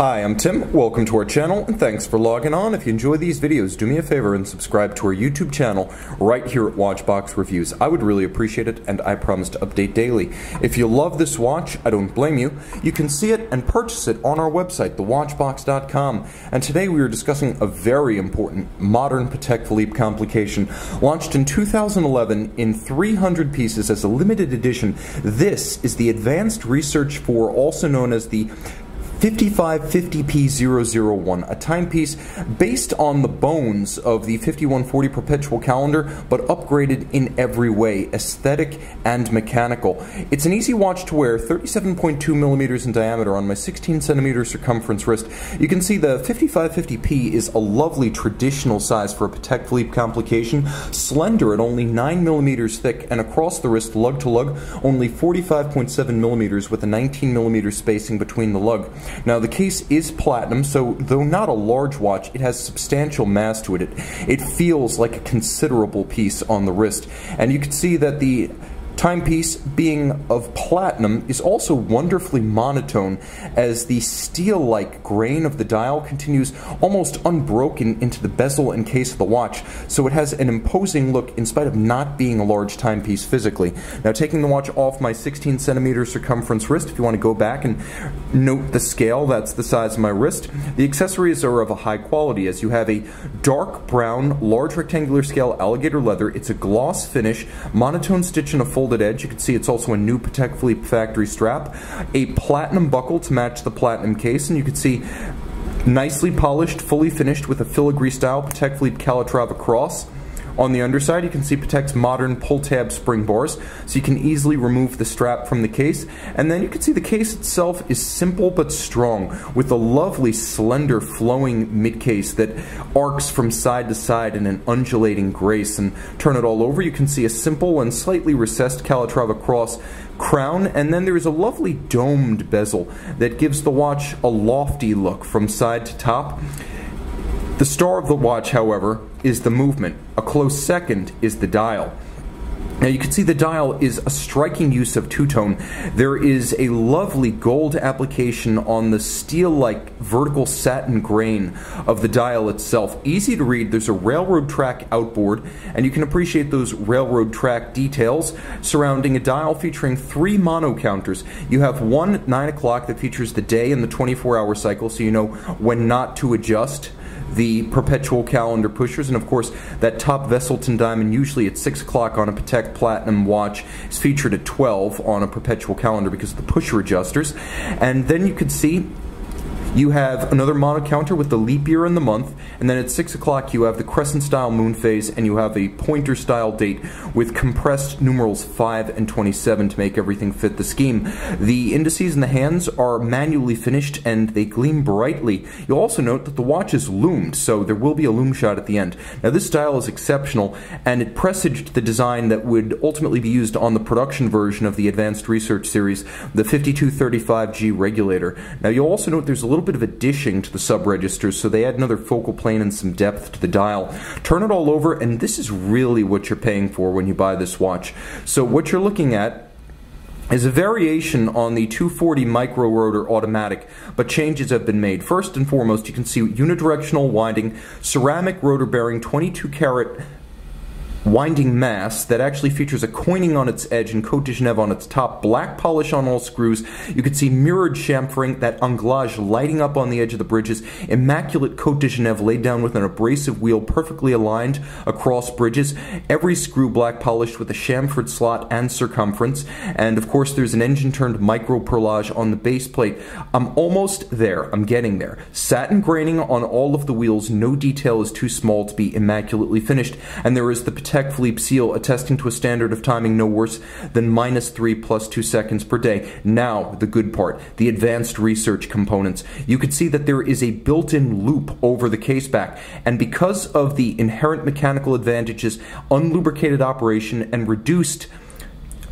Hi, I'm Tim. Welcome to our channel, and thanks for logging on. If you enjoy these videos, do me a favor and subscribe to our YouTube channel right here at Watchbox Reviews. I would really appreciate it, and I promise to update daily. If you love this watch, I don't blame you. You can see it and purchase it on our website, thewatchbox.com. And today we are discussing a very important modern Patek Philippe complication. Launched in 2011 in 300 pieces as a limited edition, this is the Advanced Research 4, also known as the 5550P-001, a timepiece based on the bones of the 5140 Perpetual calendar, but upgraded in every way, aesthetic and mechanical. It's an easy watch to wear, 37.2 millimeters in diameter on my 16 centimeter circumference wrist. You can see the 5550P is a lovely traditional size for a Patek Philippe complication, slender at only 9 millimeters thick, and across the wrist, lug to lug, only 45.7 millimeters with a 19 millimeter spacing between the lug. Now the case is platinum, so though not a large watch, it has substantial mass to it. It feels like a considerable piece on the wrist, and you can see that the timepiece, being of platinum, is also wonderfully monotone as the steel-like grain of the dial continues almost unbroken into the bezel and case of the watch, so it has an imposing look in spite of not being a large timepiece physically. Now, taking the watch off my 16 centimeter circumference wrist, if you want to go back and note the scale, that's the size of my wrist. The accessories are of a high quality, as you have a dark brown, large rectangular scale alligator leather. It's a gloss finish, monotone stitch and a folded edge. You can see it's also a new Patek Philippe factory strap, a platinum buckle to match the platinum case, and you can see nicely polished, fully finished with a filigree style Patek Philippe Calatrava cross. On the underside, you can see Patek's modern pull-tab spring bars, so you can easily remove the strap from the case. And then you can see the case itself is simple but strong, with a lovely, slender, flowing mid-case that arcs from side to side in an undulating grace. And turn it all over, you can see a simple and slightly recessed Calatrava cross crown, and then there is a lovely domed bezel that gives the watch a lofty look from side to top. The star of the watch, however, is the movement. A close second is the dial. Now you can see the dial is a striking use of two-tone. There is a lovely gold application on the steel-like vertical satin grain of the dial itself. Easy to read. There's a railroad track outboard, and you can appreciate those railroad track details surrounding a dial featuring 3 mono counters. You have one at 9 o'clock that features the day and the 24-hour cycle, so you know when not to adjust the Perpetual calendar pushers, and of course that top Wesselton diamond, usually at 6 o'clock on a Patek Platinum watch, is featured at 12 on a Perpetual calendar because of the pusher adjusters. And then you can see you have another mono counter with the leap year and the month, and then at 6 o'clock you have the crescent style moon phase, and you have a pointer style date with compressed numerals 5 and 27 to make everything fit the scheme. The indices in the hands are manually finished and they gleam brightly. You'll also note that the watch is loomed, so there will be a loom shot at the end. Now this style is exceptional, and it presaged the design that would ultimately be used on the production version of the Advanced Research series, the 5235G regulator. Now you'll also note there's a little bit of addition to the sub-registers, so they add another focal plane and some depth to the dial. Turn it all over, and this is really what you're paying for when you buy this watch. So what you're looking at is a variation on the 240 micro rotor automatic, but changes have been made. First and foremost, you can see unidirectional winding, ceramic rotor bearing 22 karat winding mass that actually features a coining on its edge and Cote de Genève on its top, black polish on all screws. You can see mirrored chamfering, that anglage lighting up on the edge of the bridges, immaculate Cote de Genève laid down with an abrasive wheel perfectly aligned across bridges, every screw black polished with a chamfered slot and circumference, and of course there's an engine turned micro perlage on the base plate. I'm almost there, I'm getting there. Satin graining on all of the wheels, no detail is too small to be immaculately finished, and there is the Patek Philippe seal attesting to a standard of timing no worse than -3 + 2 seconds per day. Now, the good part, the Advanced Research components. You can see that there is a built-in loupe over the caseback, and because of the inherent mechanical advantages, unlubricated operation, and reduced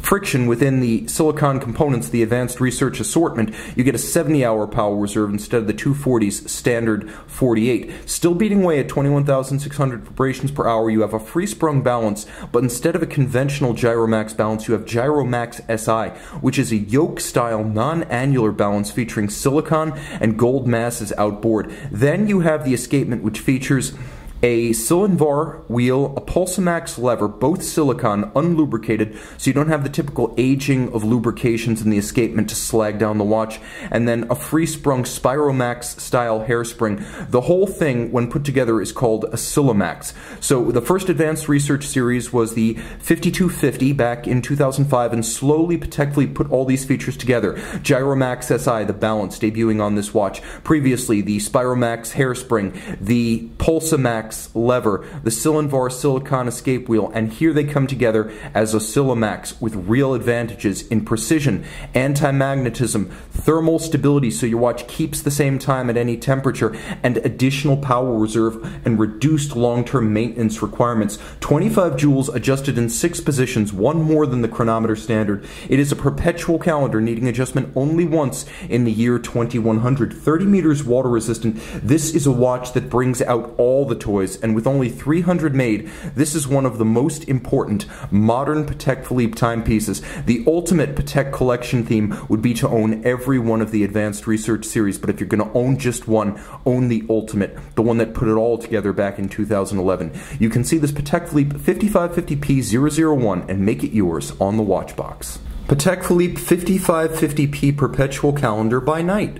friction within the silicon components of the Advanced Research assortment, you get a 70-hour power reserve instead of the 240's standard 48. Still beating away at 21,600 vibrations per hour, you have a free-sprung balance, but instead of a conventional Gyromax balance, you have Gyromax SI, which is a yoke-style non-annular balance featuring silicon and gold masses outboard. Then you have the escapement, which features a Silinvar wheel, a Pulsomax lever, both silicon, unlubricated, so you don't have the typical aging of lubrications in the escapement to slag down the watch, and then a free-sprung Spiromax style hairspring. The whole thing, when put together, is called Oscillomax. So the first Advanced Research series was the 5250 back in 2005, and slowly Patek Philippe put all these features together. Gyromax SI, the balance, debuting on this watch. Previously, the Spiromax hairspring, the Pulsomax lever, the Silinvar silicon escape wheel, and here they come together as Oscillomax with real advantages in precision, anti-magnetism, thermal stability so your watch keeps the same time at any temperature, and additional power reserve and reduced long-term maintenance requirements. 25 joules adjusted in 6 positions, one more than the chronometer standard. It is a perpetual calendar needing adjustment only once in the year 2100. 30 meters water resistant. This is a watch that brings out all the toys, and with only 300 made, this is one of the most important modern Patek Philippe timepieces. The ultimate Patek collection theme would be to own every one of the Advanced Research series, but if you're going to own just one, own the ultimate, the one that put it all together back in 2011. You can see this Patek Philippe 5550P-001 and make it yours on the watch box. Patek Philippe 5550P Perpetual Calendar by night.